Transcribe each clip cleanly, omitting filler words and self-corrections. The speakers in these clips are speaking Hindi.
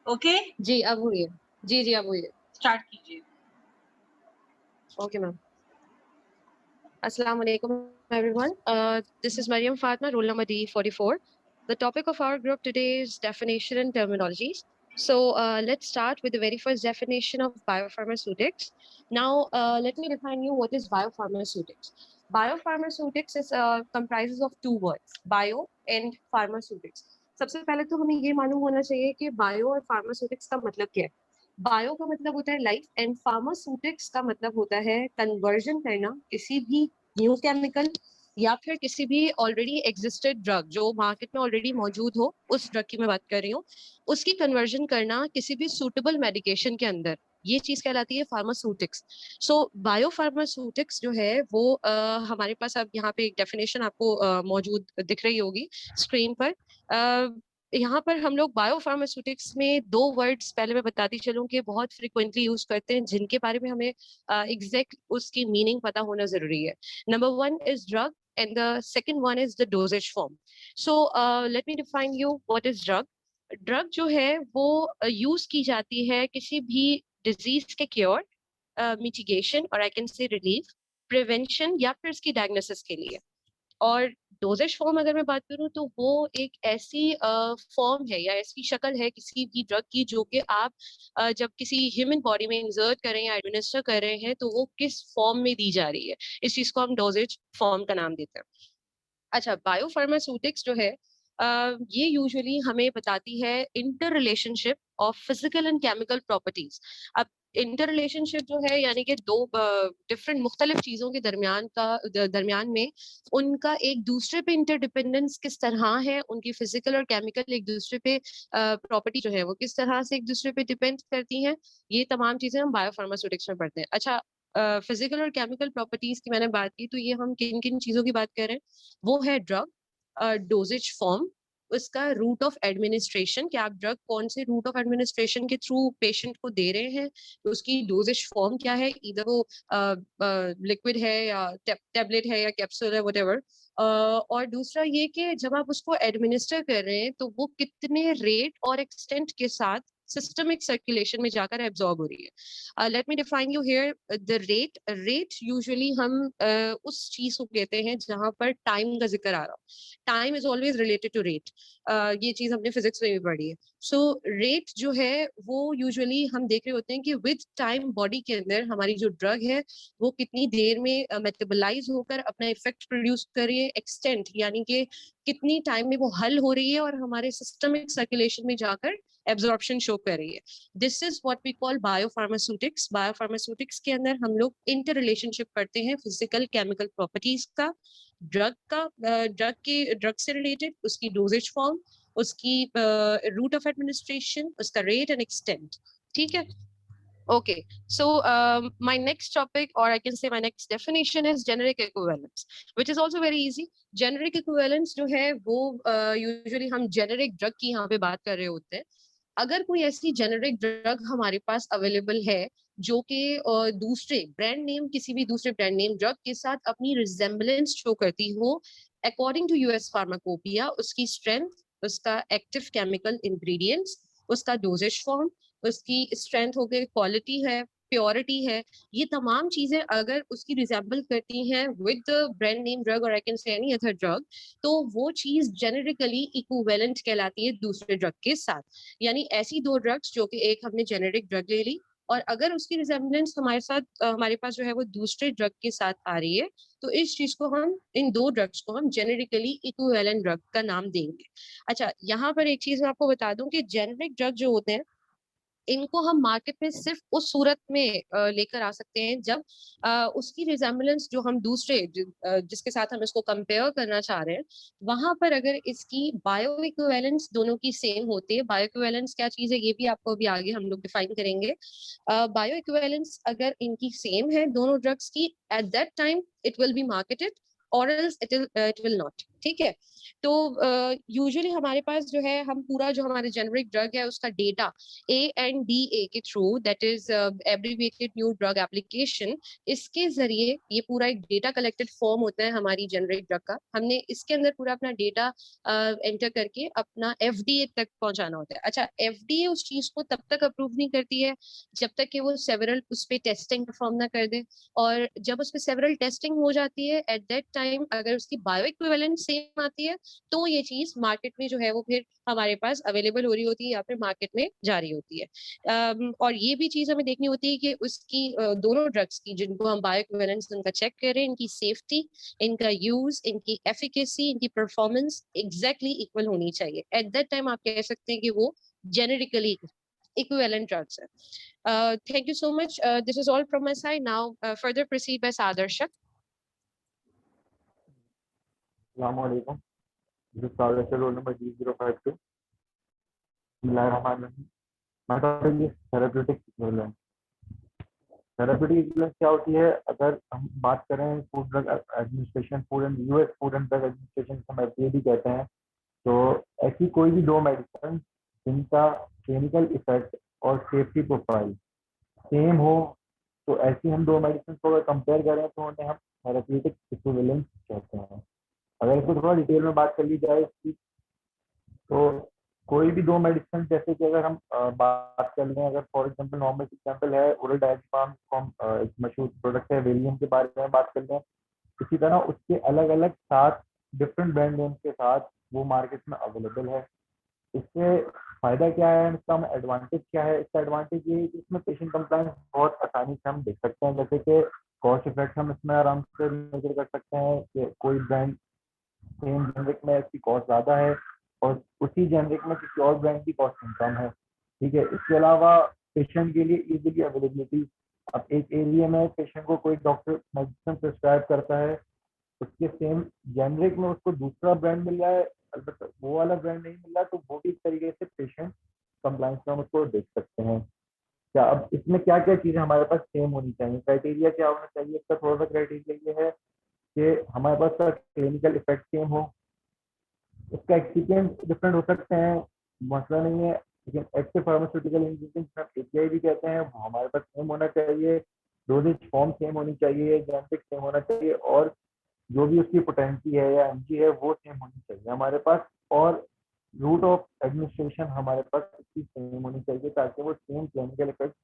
ओके, जी, अब हुई है। जी, जी, अब हुई है। स्टार्ट कीजिए। Okay ma'am. Assalamu alaikum everyone. This is Mariam Fatma, roll number D44. The topic of our group today is definition and terminologies. So let's start with the very first definition of biopharmaceutics. Now, let me define you what is biopharmaceutics. Biopharmaceutics is comprises of two words, bio and pharmaceutics. सबसे पहले तो हमें ये मालूम होना चाहिए कि बायो और फार्मास्यूटिक्स का मतलब क्या है। बायो का मतलब होता है लाइफ एंड फार्मास्यूटिक्स का मतलब होता है कन्वर्जन करना किसी भी न्यू केमिकल या फिर किसी भी ऑलरेडी एग्जिस्टेड ड्रग जो मार्केट में ऑलरेडी मौजूद हो, उस ड्रग की मैं बात कर रही हूँ, उसकी कन्वर्जन करना किसी भी सूटेबल मेडिकेशन के अंदर, ये चीज कहलाती है फार्मास्यूटिक्स। सो बायो फार्मास्यूटिक्स जो है वो हमारे पास अब यहाँ पे एक डेफिनेशन आपको मौजूद दिख रही होगी स्क्रीन पर। यहाँ पर हम लोग बायोफार्मास्यूटिक्स में दो वर्ड्स पहले मैं बताती चलूं कि बहुत फ्रिक्वेंटली यूज करते हैं, जिनके बारे में हमें एग्जैक्ट उसकी मीनिंग पता होना जरूरी है। Number one is drug and the second one is the doses form. So let me define you what is drug. Drug जो है वो यूज की जाती है किसी भी डिजीज के क्योर, मिटिगेशन और आई कैन से रिलीफ, प्रिवेंशन या फिर इसकी डायग्नोसिस के लिए। और डोजेज फॉर्म अगर मैं बात करूं तो वो एक ऐसी फॉर्म है या ऐसी शक्ल है किसी भी ड्रग की जो कि आप जब किसी ह्यूमन बॉडी में इंसर्ट कर रहे हैं या एडमिनिस्टर कर रहे हैं तो वो किस फॉर्म में दी जा रही है, इस चीज को हम डोजेज फॉर्म का नाम देते हैं। अच्छा, बायोफार्मास्यूटिक्स जो है ये यूजुअली हमें बताती है inter relationship of physical and chemical properties. अब इंटर रिलेशनशिप जो है यानी कि दो डिफरेंट मुख्तलिफ चीजों के दरमियान में उनका एक दूसरे पे इंटरडिपेंडेंस किस तरह है, उनकी फिजिकल और केमिकल एक दूसरे पे प्रॉपर्टी जो है वो किस तरह से एक दूसरे पे डिपेंड करती हैं, ये तमाम चीजें हम बायोफार्मास्यूटिक्स में पढ़ते हैं। अच्छा, फिजिकल और केमिकल प्रॉपर्टीज की मैंने बात की, तो ये हम किन किन चीजों की बात कर रहे हैं, वो है ड्रग, डोजेज फॉर्म, उसका रूट ऑफ एडमिनिस्ट्रेशन कि आप ड्रग कौन से रूट ऑफ एडमिनिस्ट्रेशन के थ्रू पेशेंट को दे रहे हैं, उसकी डोजेज फॉर्म क्या है, इधर वो लिक्विड है या टेबलेट है या कैप्सूल है व्हाटएवर। और दूसरा ये कि जब आप उसको एडमिनिस्टर कर रहे हैं तो वो कितने रेट और एक्सटेंट के साथ सिस्टमिक सर्कुलेशन में जाकर एब्जॉर्ब हो रही है। Let me define you here the rate. Rate usually हम उस चीज को कहते हैं जहां पर टाइम का जिक्र आ रहा हो। Time is always related to rate. ये चीज हमने फिजिक्स में भी पढ़ी है। सो रेट जो है वो यूजुअली हम देख रहे होते हैं कि विद टाइम बॉडी के अंदर हमारी जो ड्रग है वो कितनी देर में मेटाबोलाइज होकर अपना इफेक्ट प्रोड्यूस कर रही है, एक्सटेंट यानी कि कितनी टाइम में वो हल हो रही है और हमारे सिस्टमिक सर्कुलेशन में जाकर एब्जॉर्प्शन शो कर रही है। This is what we call biopharmaceutics. Biopharmaceutics के अंदर हम लोग इंटर रिलेशनशिप पढ़ते हैं फिजिकल केमिकल प्रॉपर्टीज का, ड्रग से रिलेटेड, उसकी डोजेज फॉर्म, उसकी रूट ऑफ एडमिनिस्ट्रेशन, उसका रेट एंड एक्सटेंट। ठीक है। Okay, so my next topic, or I can say my next definition, is generic equivalence, which is also very easy. Generic equivalence जो है वो usually हम generic drug की यहाँ पे बात कर रहे होते हैं। अगर कोई ऐसी जेनेरिक ड्रग हमारे पास अवेलेबल है जो कि दूसरे ब्रांड नेम, किसी भी दूसरे ब्रांड नेम ड्रग के साथ अपनी रिजेम्बलेंस शो करती हो अकॉर्डिंग टू यूएस फार्माकोपिया, उसकी स्ट्रेंथ, उसका एक्टिव केमिकल इंग्रेडिएंट्स, उसका डोजेज फॉर्म, उसकी स्ट्रेंथ हो गई, क्वालिटी है, प्योरिटी है, ये तमाम चीजें अगर उसकी रिजेम्बल करती हैं with the brand name drug और I can say any other drug, तो वो चीज जेनेरिकली इक्विवेलेंट कहलाती है दूसरे ड्रग के साथ। यानी ऐसी दो ड्रग्स जो कि एक हमने जेनेरिक ड्रग ले ली और अगर उसकी रिजेम्बलेंस हमारे साथ हमारे पास जो है वो दूसरे ड्रग के साथ आ रही है, तो इस चीज को हम, इन दो ड्रग्स को हम जेनेरिकली इक्विवेलेंट ड्रग का नाम देंगे। अच्छा, यहाँ पर एक चीज मैं आपको बता दूं कि जेनेरिक ड्रग जो होते हैं इनको हम मार्केट में सिर्फ उस सूरत में लेकर आ सकते हैं जब उसकी रिजेम्बलेंस जो हम दूसरे जिसके साथ हम इसको कंपेयर करना चाह रहे हैं, वहां पर अगर इसकी बायो इक्विवेलेंस दोनों की सेम होती है। बायो इक्विवेलेंस क्या चीज है ये भी आपको अभी आगे हम लोग डिफाइन करेंगे। बायो इक्विवेलेंस अगर इनकी सेम है दोनों ड्रग्स की, at that time it will be marketed और एल्स इट विल नॉट। ठीक है। तो यूजुअली हमारे पास जो है, हम पूरा जो हमारे जेनरिक ड्रग है उसका डेटा ANDA के through, that is abbreviated new drug application, इसके जरिए ये पूरा एक डेटा कलेक्टेड फॉर्म होता है हमारी जेनरिक ड्रग का। हमने इसके अंदर पूरा अपना डेटा एंटर करके अपना FDA तक पहुंचाना होता है। अच्छा, FDA उस चीज को तब तक अप्रूव नहीं करती है जब तक कि वो सेवरल उस पर टेस्टिंग परफॉर्म ना कर दे। और जब उस पर सेवरल टेस्टिंग हो जाती है, एट दैट टाइम अगर उसकी बायो इक्विवेलेंट सेम आती है, तो ये चीज मार्केट में जो है वो फिर हमारे पास अवेलेबल हो रही होती है या फिर मार्केट में जा रही होती है। और ये भी चीज हमें देखनी होती है कि उसकी दोनों ड्रग्स की जिनको हम बायो इक्विवेलेंस उनका चेक करें, इनकी सेफ्टी, इनका यूज, इनकी एफिकेसी, इनकी परफॉर्मेंस एग्जैक्टली इक्वल होनी चाहिए। एट दैट टाइम आप कह सकते हैं कि वो जेनेरिकली equivalent drugs है। Thank you so much. This is all from my side. Now, further proceed by Sadarshak. Assalamualaikum. This is Sagar roll number D052. Bismillahirrahmanirrahim. My topic is therapeutic equivalence. Therapeutic equivalence क्या होती है? अगर हम बात करें food drug administration, US food and drug administration, हम FDA भी कहते हैं, तो ऐसी कोई भी दो मेडिसिन जिनका क्लिनिकल इफेक्ट और सेफ्टी प्रोफाइल सेम हो, तो ऐसी हम दो मेडिसिन को अगर कंपेयर करें तो उन्हें हम थेरेप्यूटिक इक्विवेलेंस कहते हैं। अगर इसको थोड़ा डिटेल में बात कर ली जाए इसकी, तो कोई भी दो मेडिसिन, जैसे कि अगर हम बात कर लें, अगर फॉर एग्जांपल नॉर्मल एग्जांपल है ओरल डायज़ेपाम, एक मशहूर प्रोडक्ट है, वेलियम के बारे में बात कर लें, इसी तरह उसके अलग अलग 7 डिफरेंट ब्रांड नेम के साथ वो मार्केट में अवेलेबल है। इससे फायदा क्या है, इसका एडवांटेज क्या है? इसका एडवांटेज ये है कि इसमें पेशेंट कंप्लायंस बहुत आसानी से हम देख सकते हैं, जैसे कि कॉस्ट इफेक्ट हम इसमें आराम से मेजर कर सकते हैं कि कोई ब्रांड सेम जेनरिक में इसकी कॉस्ट ज़्यादा है और उसी जेनरिक में किसी और ब्रांड की कॉस्ट कम है। ठीक है। इसके अलावा पेशेंट के लिए इजीली अवेलेबिलिटी, अब एक एरिया में पेशेंट को कोई डॉक्टर मेडिसिन प्रिस्क्राइब करता है, उसके सेम जेनरिक में उसको दूसरा ब्रांड मिल रहा है, अलबत्ता वो वाला ब्रांड नहीं मिल रहा, तो वो भी इस तरीके से पेशेंट कंप्लायंस में हम उसको देख सकते हैं। क्या अब इसमें क्या क्या चीज़ें हमारे पास सेम होनी चाहिए? क्राइटेरिया क्या होना चाहिए? इसका थोड़ा सा क्राइटेरिया ये है कि हमारे पास का क्लिनिकल इफेक्ट सेम हो, इसका एक्सपीरियंस डिफरेंट हो सकते हैं, मसला नहीं है, लेकिन एक्टिव फार्मास्यूटिकल इंग्रेडिएंट्स API भी कहते हैं, वो हमारे पास सेम होना चाहिए, डोजेज फॉर्म सेम होनी चाहिए, जेनेटिक सेम होना चाहिए, और जो भी उसकी पोटेंसी है या MG है वो सेम होनी चाहिए हमारे पास, और रूट ऑफ एडमिनिस्ट्रेशन हमारे पास इसकी सेम होनी चाहिए, ताकि वो सेम क्लिनिकल इफेक्ट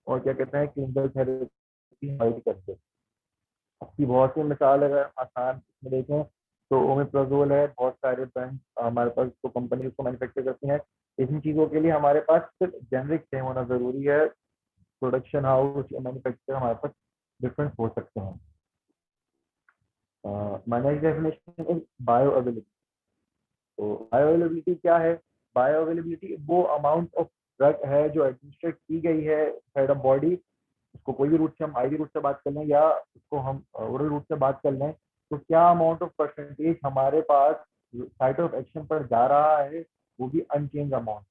और क्या कहते हैं क्लिनिकल थेरेपी प्रोवाइड करते। इसकी बहुत सी मिसाल अगर आसान इसमें देखें तो ओमेप्राजोल है, बहुत सारे ब्रांड हमारे पास तो कंपनी उसको मैन्युफैक्चर करती हैं। इन चीज़ों के लिए हमारे पास सिर्फ जेनरिक सेम होना ज़रूरी है, प्रोडक्शन हाउस या मैन्युफैक्चर हमारे पास डिफरेंस हो सकते हैं। My next definition is bio availability. तो बायो अवेलेबिलिटी क्या है? बायो अवेलेबिलिटी वो अमाउंट ऑफ ड्रग है जो एडमिनिस्ट्रेट की गई है साइड ऑफ बॉडी, उसको कोई भी रूट से, हम IV रूट से बात कर लें या उसको हम ओरल रूट से बात कर लें, तो क्या अमाउंट ऑफ परसेंटेज हमारे पास साइट ऑफ एक्शन पर जा रहा है, वो भी अनचेंज अमाउंट।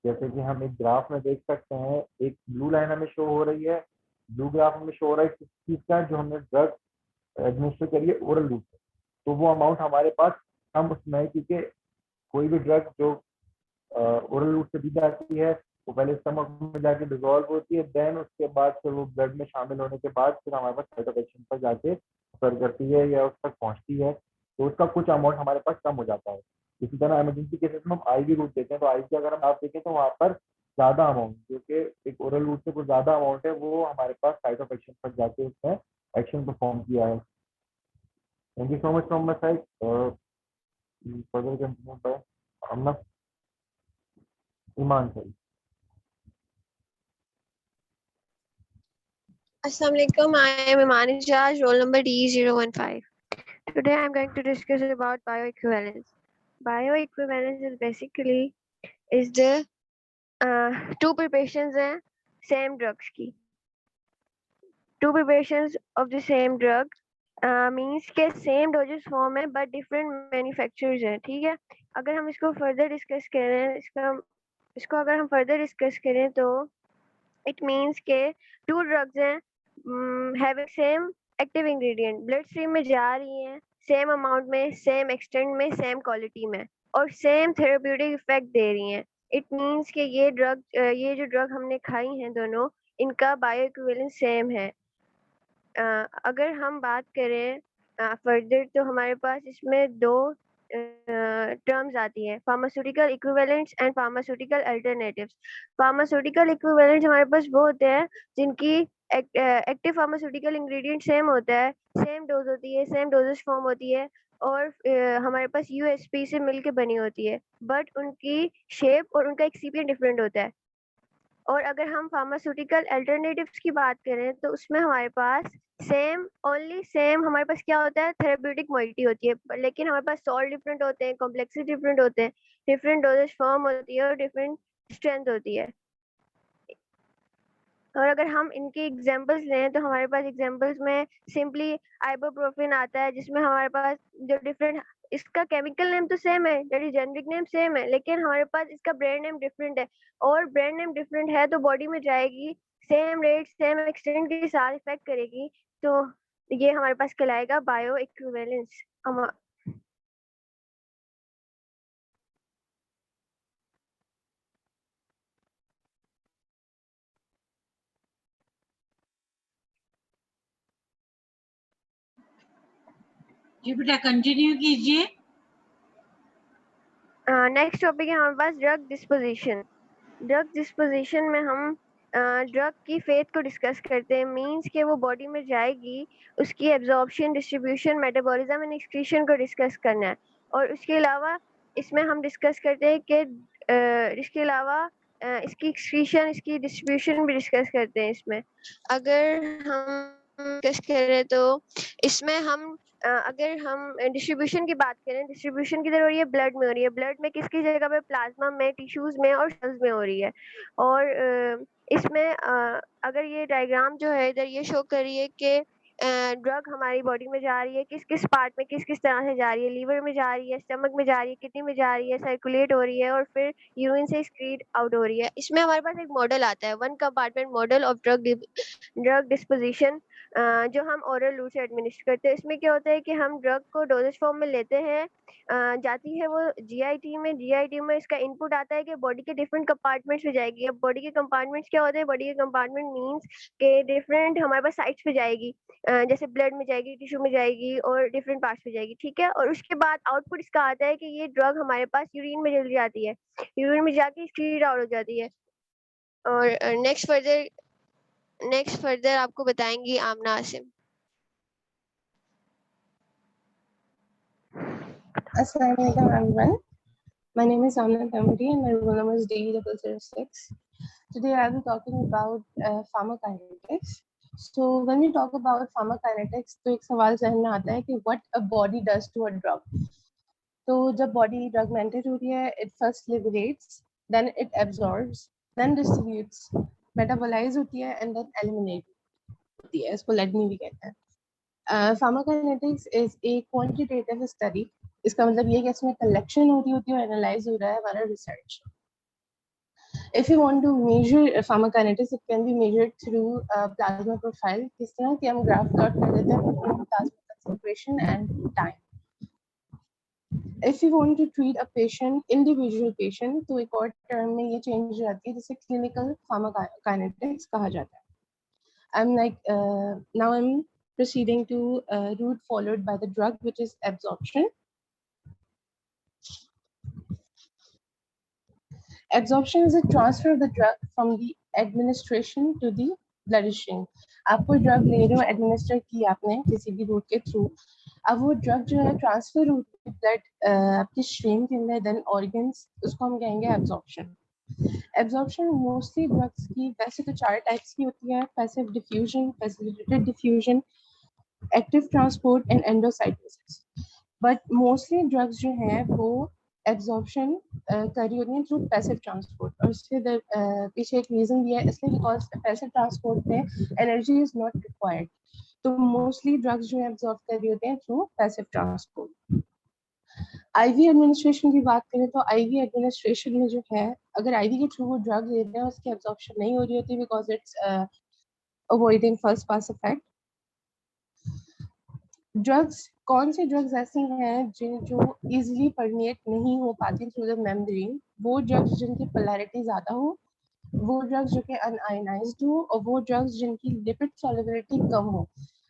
जैसे कि हम एक ग्राफ में देख सकते हैं, एक ब्लू लाइन हमें शो हो रही है, ब्लू ग्राफ हमें शो हो रहा है किस चीज़ का, जो हमने ड्रग एडमिनिस्टर करिए ओरल रूट से, तो वो अमाउंट हमारे पास कम उसमें है, क्योंकि कोई भी ड्रग जो ओरल रूट से दी जाती है वो पहले स्टमक में जाके डिजोल्व होती है, देन उसके बाद फिर वो ब्लड में शामिल होने के बाद फिर हमारे पास साइट ऑफ एक्शन पर जाके असर करती है या उस तक पहुंचती है, तो उसका कुछ अमाउंट हमारे पास कम हो जाता है। इसी तरह इमरजेंसी केसेस में हम IV रूट देते हैं, तो IV अगर हम आप देखें तो वहाँ पर ज़्यादा अमाउंट, जो कि एक ओरल रूट से कुछ ज़्यादा अमाउंट है, वो हमारे पास साइट ऑफ एक्शन पर जाके उसने एक्शन परफॉर्म किया है। Thank you so much from my side. Further continue by Amna Iman sir. Assalamualaikum. I am Imani Jaj, roll number D015. Today I am going to discuss about bioequivalence. Bioequivalence is basically the two preparations हैं same drugs की. Two preparations of the same drug means के same dosage form है but different manufacturers हैं, ठीक है? अगर हम इसको further discuss करें, इसको अगर हम further discuss करें तो it means के two drugs हैं having same active ingredient, blood stream में जा रही हैं, सेम अमाउंट में, सेम एक्सटेंट में, सेम क्वालिटी में और सेम थेरेप्यूटिक इफेक्ट दे रही हैं। इट मीन्स कि ये जो ड्रग हमने खाई हैं दोनों, इनका बायो इक्विवेलेंस सेम है। अगर हम बात करें फर्दर, तो हमारे पास इसमें दो टर्म्स आती हैं, pharmaceutical equivalents and pharmaceutical alternatives. Pharmaceutical equivalents हमारे पास वो होते हैं जिनकी एक्टिव फार्मास्यूटिकल इंग्रेडिएंट सेम होता है, सेम डोज होती है, सेम डोजेस फॉर्म होती है और हमारे पास यूएसपी से मिलके बनी होती है, बट उनकी शेप और उनका एक्सिपिएंट डिफरेंट होता है। और अगर हम फार्मास्यूटिकल अल्टरनेटिव्स की बात करें तो उसमें हमारे पास ओनली सेम हमारे पास क्या होता है, थेरेप्यूटिक मोइटी होती है, लेकिन हमारे पास सॉल्ट डिफरेंट होते हैं, कॉम्प्लेक्सिटी डिफरेंट होते हैं, डिफरेंट डोजेज फॉर्म होती है और डिफरेंट स्ट्रेंथ होती है। और अगर हम इनके एग्जांपल्स लें तो हमारे पास एग्जांपल्स में सिंपली आइबुप्रोफेन आता है, जिसमें हमारे पास जो डिफरेंट, इसका केमिकल नेम तो सेम है, that is generic name same है, लेकिन हमारे पास इसका ब्रांड नेम डिफरेंट है। और ब्रांड नेम डिफरेंट है तो बॉडी में जाएगी, सेम रेट सेम एक्सटेंट के साथ इफेक्ट करेगी, तो ये हमारे पास कहलाएगा बायो इक्विवेलेंस। जी बेटा कंटिन्यू कीजिए। नेक्स्ट टॉपिक है हमारे पास ड्रग डिस्पोजिशन। ड्रग डिस्पोजिशन में हम ड्रग की फेट को डिस्कस करते हैं, मींस कि वो बॉडी में जाएगी, उसकी absorption, distribution, metabolism and excretion को डिस्कस करना है। और उसके अलावा इसमें हम डिस्कस करते हैं कि इसके अलावा इसकी एक्सक्रीशन, इसकी डिस्ट्रीब्यूशन भी डिस्कस करते हैं इसमें। अगर हम डिस्कस करें तो इसमें हम अगर हम डिस्ट्रीब्यूशन की बात करें, डिस्ट्रीब्यूशन किधर हो रही है, ब्लड में हो रही है। ब्लड में किसकी जगह पे, प्लाज्मा में, टिश्यूज में और सेल्स में हो रही है। और इसमें अगर ये डायग्राम जो है इधर ये शो कर रही है कि ड्रग हमारी बॉडी में जा रही है, किस किस पार्ट में किस किस तरह से जा रही है, लीवर में जा रही है, स्टमक में जा रही है, किडनी में जा रही है, सर्कुलेट हो रही है और फिर यूरिन से एक्सक्रीट आउट हो रही है। इसमें हमारे पास एक मॉडल आता है, one compartment model of drug disposition, जो हम ओरल रूट से एडमिनिस्टर करते हैं। इसमें क्या होता है कि हम ड्रग को डोजेज फॉर्म में लेते हैं, जाती है वो जीआईटी में, जीआईटी में इसका इनपुट आता है कि बॉडी के डिफरेंट कंपार्टमेंट्स में जाएगी। अब बॉडी के कंपार्टमेंट्स क्या होते हैं, बॉडी के कंपार्टमेंट मींस के डिफरेंट हमारे पास साइट्स पे जाएगी, जैसे ब्लड में जाएगी, टिश्यू में जाएगी और डिफरेंट पार्ट्स में जाएगी, ठीक है। और उसके बाद आउटपुट इसका आता है कि ये ड्रग हमारे पास यूरिन में चली जाती है, यूरिन में जाके स्क्रीड आउट हो जाती है। और नेक्स्ट फर्दर आपको बताएंगी आमना Asim. Assalamu alaikum everyone. My name is Amna Tamari and my roll number is D006. Today I will be talking about pharmacokinetics. So when we talk about pharmacokinetics, तो एक सवाल जहन में आता है कि what a body does to a drug. तो जब body drug में enter होती है, it first liberates, then it absorbs, then distributes, metabolize होती है and then eliminate होती है. इसको लेडमी भी कहते हैं. Pharmacokinetics is a quantitative study. इसका मतलब ये कि इसमें कलेक्शन होती है और एनालाइज हो रहा है हमारा research. If you want to measure pharmacokinetics, it can be measured through plasma profile. किस तरह कि हम ग्राफ प्लॉट कर देते हैं plasma concentration and time. If you want to treat a patient, individual patient, तो एक और टर्म में ये चेंज हो जाती है जिसे clinical pharmacokinetics कहा जाता है. Now I'm proceeding to route followed by the drug, which is absorption. Absorption is a transfer of the drug from the administration to the bloodstream. आप कोई ड्रग ले रहे हो, एडमिनिस्टर की आपने किसी भी रूट के थ्रू, अब वो ड्रग जो है ट्रांसफर होती है ब्लड आपकी स्ट्रीम के अंदर, देन ऑर्गन्स, उसको हम कहेंगे एब्जॉर्प्शन. एब्जॉर्प्शन मोस्टली ड्रग्स की वैसे तो 4 टाइप्स की होती है, passive diffusion, facilitated diffusion, active transport and endocytosis. But mostly drugs जो हैं वो एब्जॉर्प्शन कर रही होती है थ्रू पैसिव ट्रांसपोर्ट. और उसके पीछे एक रीजन भी है, इसलिए बिकॉज पैसिव ट्रांसपोर्ट में एनर्जी इज नॉट रिक्वायर्ड. तो मोस्टली ड्रग्स जो है एब्जॉर्ब कर रही होते हैं through passive transport. IV administration की बात करें तो आईवी एडमिनिस्ट्रेशन में जो है, अगर आईवी के थ्रू वो ड्रग ले रहे हैं उसकी एब्जॉर्प्शन नहीं हो रही होती because it's avoiding first pass effect. Drugs, कौन सी ड्रग्स ऐसी हैं जो इजीली परमिएट नहीं हो पाती थ्रू द मेम्ब्रेन, वो ड्रग्स जिनकी पोलैरिटी ज़्यादा हो, वो ड्रग्स जो कि अनआयनाइज्ड हो, और वो ड्रग्स जिनकी लिपिड सॉल्युबिलिटी कम हो।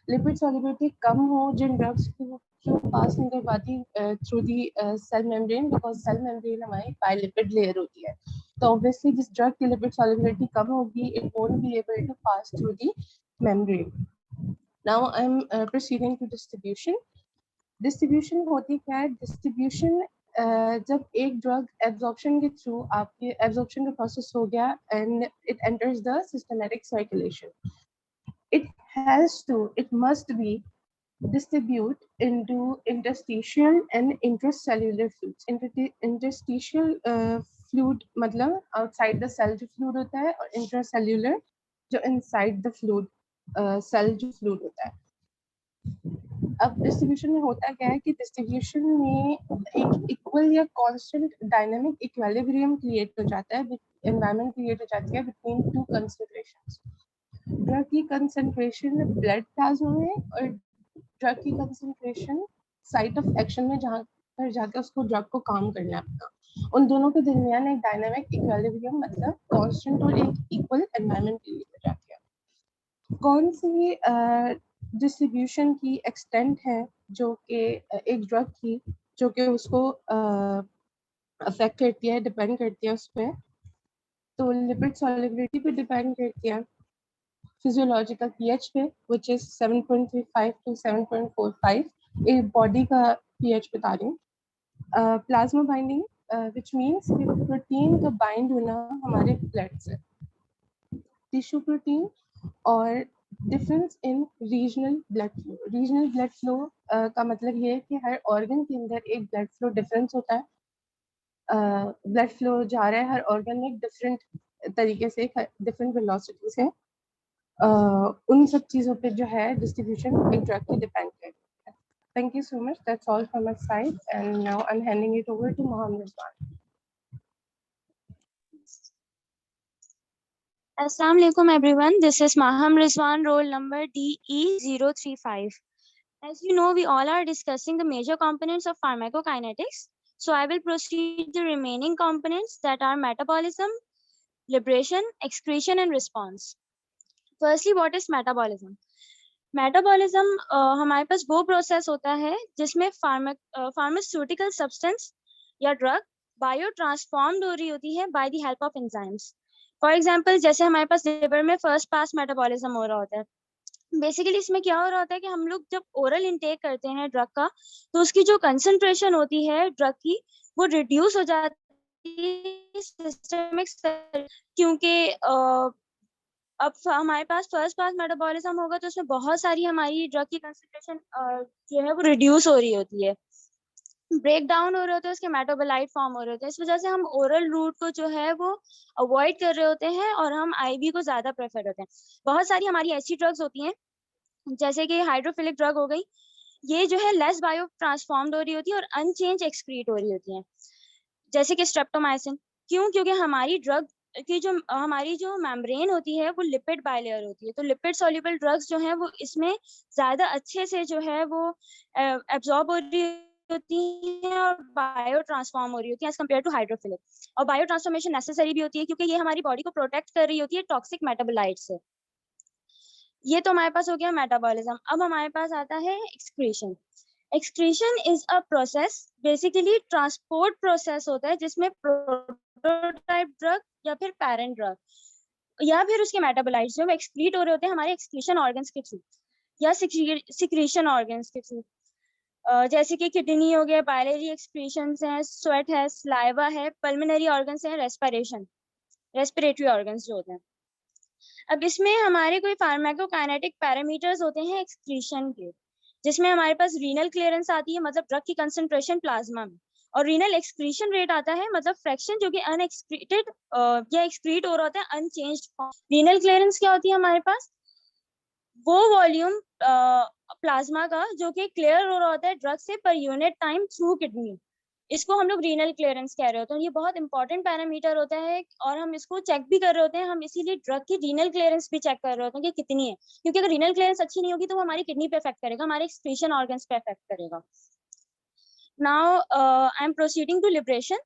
लिपिड सॉल्युबिलिटी कम हो जिन ड्रग्स की जो पास नहीं कर पाती through the cell membrane, because cell membrane हमारी बायलिपिड लेयर होती है, तो ऑब्वियसली जिस ड्रग की लिपिड सॉल्युबिलिटी कम होगी, it won't be able to pass through the membrane. Now I am proceeding to distribution. Distribution होती क्या है? डिस्ट्रीब्यूशन जब एक ड्रग एब्जॉर्प्शन के थ्रू, आपके एब्जॉर्प्शन का प्रोसेस हो गया and it enters the systematic circulation, it must be distribute into interstitial and intracellular fluids. Interstitial fluid मतलब outside the cell जो fluid होता है, और intracellular जो inside the fluid cell जो fluid होता है। अब डिस्ट्रीब्यूशन में होता क्या है कि डिस्ट्रीब्यूशन में एक इक्वल या कांस्टेंट डायनामिक इक्विलिब्रियम क्रिएट हो जाता है, एनवायरनमेंट क्रिएट हो जाती है बिटवीन टू कंसंट्रेशंस। ड्रग की कंसंट्रेशन ब्लड प्लाज्मा में और ड्रग की कंसंट्रेशन साइट ऑफ एक्शन में, जहाँ पर जाकर उसको ड्रग को काम करना है अपना, उन दोनों के दरमियान एक डायनामिक इक्विलिब्रियम मतलब कांस्टेंट और एक इक्वल एनवायरनमेंट क्रिएट हो जाती है। कौन सी डिस्ट्रीब्यूशन की एक्सटेंट है जो कि एक ड्रग की जो कि उसको अफेक्ट करती है, डिपेंड करती है उस पर, तो लिपिड सॉल्युबिलिटी पे डिपेंड करती है, फिजियोलॉजिकल पीएच पे व्हिच इज 7.35 टू 7.45, एक बॉडी का पीएच बता रही हूँ। प्लाज्मा बाइंडिंग व्हिच मींस कि प्रोटीन का बाइंड होना हमारे ब्लड से, टिश्यू प्रोटीन, और difference in regional blood flow. Regional blood flow का मतलब ये है कि हर ऑर्गन के अंदर एक ब्लड फ्लो डिफरेंस होता है, ब्लड फ्लो जा रहा है हर ऑर्गन में डिफरेंट तरीके से, डिफरेंट वेलोसिटी से, उन सब चीज़ों पे जो है डिस्ट्रीब्यूशन एक ड्रग की डिपेंड करती है। Thank you so much, that's all from my side and now I am handing it over to Mohammad Rizwan. Assalamu alaikum everyone. This is Maham Rizwan, roll number DE035. As you know, we all are discussing the major components of pharmacokinetics. So I will proceed the remaining components that are metabolism, liberation, excretion, and response. Firstly, what is metabolism? Metabolism हमारे पास वो प्रोसेस होता है जिसमें फार्मास्यूटिकल सब्सटेंस या ड्रग बायो ट्रांसफॉर्म्ड हो रही होती है by the help of enzymes. For example, जैसे हमारे पास लिवर में फर्स्ट पास मेटाबॉलिज्म हो रहा होता है। बेसिकली इसमें क्या हो रहा होता है कि हम लोग जब ओरल इनटेक करते हैं ड्रग का, तो उसकी जो कंसंट्रेशन होती है ड्रग की वो रिड्यूस हो जाती है सिस्टमिक, क्योंकि अब हमारे पास फर्स्ट पास मेटाबॉलिज्म होगा तो उसमें बहुत सारी हमारी ड्रग की कंसंट्रेशन जो है वो रिड्यूस हो रही होती है, ब्रेक डाउन हो रहे होते हैं, उसके मेटाबोलाइट फॉर्म हो रहे होते हैं। इस वजह से हम ओरल रूट को जो है वो अवॉइड कर रहे होते हैं और हम आईवी को ज्यादा प्रेफर करते हैं। बहुत सारी हमारी ऐसी ड्रग्स होती हैं जैसे कि हाइड्रोफिलिक ड्रग हो गई, ये जो है लेस बायो ट्रांसफॉर्म्ड हो रही होती है और अनचेंज एक्सक्रीट हो रही होती है, जैसे कि स्ट्रेप्टोमाइसिन। क्यों? क्योंकि हमारी ड्रग की जो हमारी जो मेम्ब्रेन होती है वो लिपिड बायलेयर होती है, तो लिपिड सॉल्युबल ड्रग्स जो है वो इसमें ज्यादा अच्छे से जो है वो एब्जॉर्ब हो रही होती है और बायो ट्रांसफॉर्म हो रही होती है एज कम्पेयर टू हाइड्रोफिलिक। और बायो ट्रांसफॉर्मेशन नेसेसरी भी होती है क्योंकि ये हमारी बॉडी को प्रोटेक्ट कर रही होती है टॉक्सिक मेटाबोलाइट से। ये तो हमारे पास हो गया मेटाबॉलिज्म। अब हमारे पास आता है excretion. Excretion is a process, basically transport process होता है जिसमें प्रोटोटाइप ड्रग या फिर पेरेंट ड्रग या फिर उसके मेटाबोलाइट्स जो एक्सक्रीट हो रहे होते हैं हमारे एक्सक्रीशन ऑर्गन्स के थ्रू या सिक्रीशन ऑर्गन्स के थ्रू, जैसे कि किडनी हो गया, बाइलरी एक्सक्रीशंस हैं, स्वेट है, सलाइवा है, पल्मोनरी ऑर्गन्स हैं, रेस्पिरेटरी ऑर्गन्स जो होते हैं। अब इसमें हमारे कोई फार्माकोकाइनेटिक पैरामीटर्स होते हैं एक्सक्रीशन के, जिसमें हमारे पास रीनल क्लियरेंस आती है, मतलब ड्रग की कंसंट्रेशन प्लाज्मा में, और रीनल एक्सक्रीशन रेट आता है, मतलब फ्रैक्शन जो कि अनएक्सक्रीटेड या एक्सक्रीट हो रहा होता है अनचेंज्ड फॉर्म। रीनल क्लियरेंस क्या होती है हमारे पास? वो वॉल्यूम प्लाज्मा का जो कि क्लियर हो रहा होता है ड्रग से per unit time through kidney. इसको हम लोग रीनल क्लियरेंस कह रहे होते हैं। ये बहुत इंपॉर्टेंट पैरामीटर होता है और हम इसको चेक भी कर रहे होते हैं। हम इसीलिए ड्रग की रीनल क्लियरेंस भी चेक कर रहे होते हैं कि कितनी है, क्योंकि अगर रीनल क्लियरेंस अच्छी नहीं होगी तो वो हमारी किडनी पे इफेक्ट करेगा, हमारे एक्सक्रीशन ऑर्गन्स पे इफेक्ट करेगा। Now I am proceeding to liberation.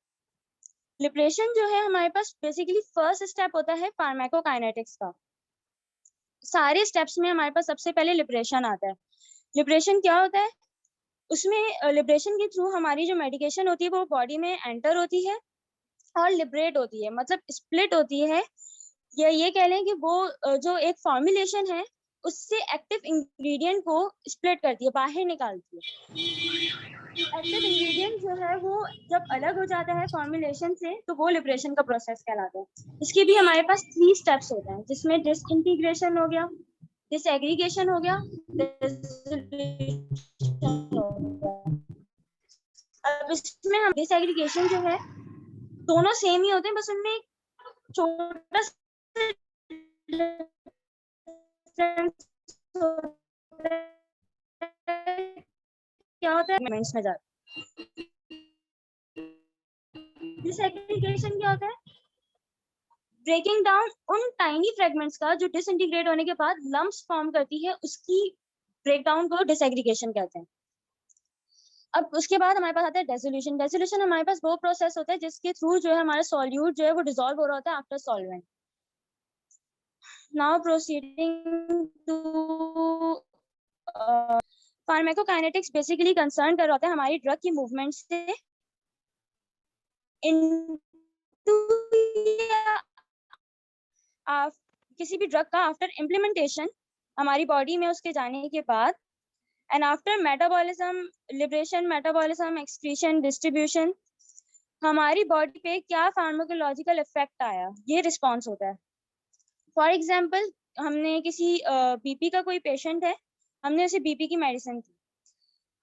Liberation जो है हमारे पास बेसिकली फर्स्ट स्टेप होता है फार्माकोकाइनेटिक्स का। सारे स्टेप्स में हमारे पास सबसे पहले लिबरेशन आता है। लिबरेशन क्या होता है? उसमें लिबरेशन के थ्रू हमारी जो मेडिकेशन होती है वो बॉडी में एंटर होती है और लिबरेट होती है, मतलब स्प्लिट होती है, या ये कह लें कि वो जो एक फॉर्मुलेशन है उससे एक्टिव इंग्रेडिएंट को स्प्लिट करती है, बाहर निकालती है। एक्टिव इंग्रेडिएंट जो है वो जब अलग हो जाता है फॉर्मुलेशन से तो वो लिबरेशन का प्रोसेस कहलाता है। इसके भी हमारे पास 3 स्टेप्स होते हैं, जिसमें डिसइंटीग्रेशन हो गया, डिसएग्रीगेशन हो गया, डिसोसिएशन हो गया। अब इसमें हम डिसएग्रीगेशन जो है दोनों सेम ही होते हैं, बस उनमें एक छोटा सा difference होता है। क्या होता है में जाता है। डिसएग्रीगेशन क्या होता है? ब्रेकिंग डाउन उन टाइनी फ्रेगमेंट्स का जो डिसइंटीग्रेट होने के बाद लम्प्स फॉर्म करती है, उसकी ब्रेकडाउन को डिसएग्रीगेशन कहते हैं। अब उसके बाद हमारे पास आता है डेसोल्यूशन। डेसोल्यूशन हमारे पास वो प्रोसेस होता है जिसके थ्रू जो है हमारा सॉल्यूट जो है वो डिसॉल्व हो रहा होता है after solvent. Now proceeding to pharmacokinetics basically concern कर होता है हमारी ड्रग की मूवमेंट से किसी भी ड्रग का आफ्टर इम्प्लीमेंटेशन हमारी बॉडी में उसके जाने के बाद and after metabolism, liberation, metabolism, excretion, distribution, हमारी बॉडी पे क्या फार्माकोलॉजिकल इफेक्ट आया, ये रिस्पॉन्स होता है। फॉर एग्जाम्पल हमने किसी बीपी का कोई पेशेंट है, हमने उसे बीपी की मेडिसिन दी,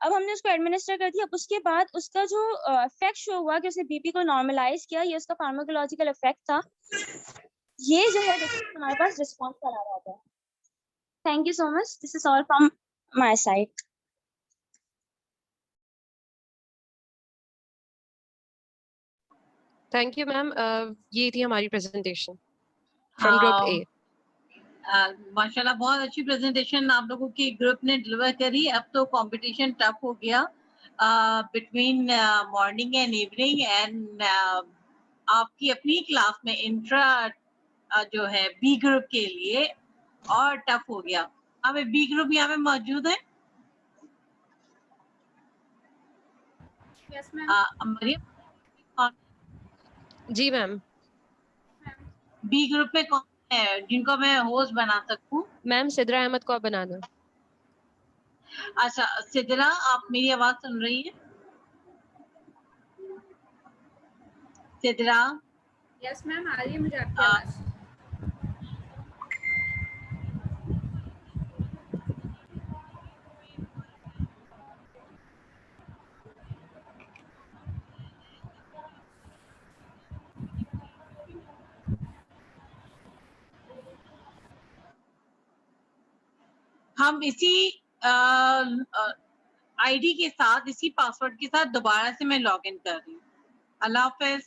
अब हमने उसको एडमिनिस्टर कर दिया, अब उसके बाद उसका जो इफेक्ट शो हुआ कि उसने बीपी को नॉर्मलाइज किया, ये उसका फार्माकोलॉजिकल इफेक्ट था, ये जो है हमारे पास रिस्पॉन्स करा रहा होता है। Thank you so much, this is all from my side. Thank you ma'am. ये थी हमारी प्रेजेंटेशन फ्रॉम ग्रुप ए। माशाल्लाह बहुत अच्छी प्रेजेंटेशन आप लोगों के ग्रुप ने डिलीवर करी। अब तो कंपटीशन टफ हो गया between morning and evening and आपकी अपनी क्लास में इंट्रा जो है बी ग्रुप के लिए और टफ हो गया। हमें बी ग्रुप यहाँ पे मौजूद है। Yes ma'am. Mariyam ji ma'am. B group में कौन है जिनको मैं होस्ट बना सकूं? मैम सिद्रा अहमद को आप बना दो। अच्छा सिद्रा, आप मेरी आवाज सुन रही हैं? सिद्रा? यस मैम, आ रही है मुझे आपकी आवाज। हम इसी आईडी के साथ, इसी पासवर्ड के साथ दोबारा से मैं लॉग इन कर रही हूँ। अल्लाह हाफिज।